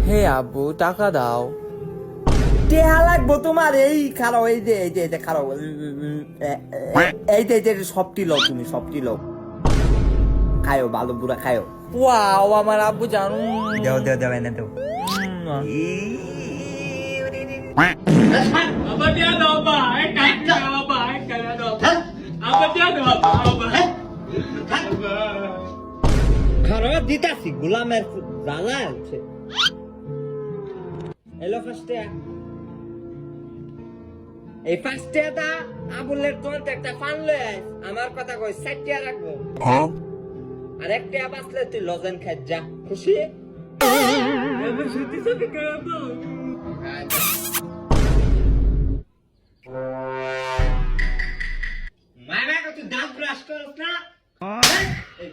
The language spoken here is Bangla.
হে আব্বু টাকা দাও। টেহা লাগবো তোমার, এই খারাপ, এই যে এই যে এই যে খারাপ, এই যে সবটি লও, তুমি সবটি লও, খায়ো ভালো বুড়া খায়ো। ওয়াও আমার আব্বু জানো। দেও দেও দেও এনে দেও। Apa dia ada apa? Kan dia apa? Kan ada apa? Apa dia ada apa? Apa? খারাপ দিতাছি, গোলামের জ্বালা আছে। এলো ফার্স্টে, এই ফার্স্টে দা আবুলের তোর একটা ফান লই আইস, আমার কথা কই সাইটিয়া রাখবো। আর একটা বাসলে তুই লজেন খাই যা, খুশি? Apa sih sampai kayak apa? মাইনা তুই দাঁত ব্রাশ করছ না? এই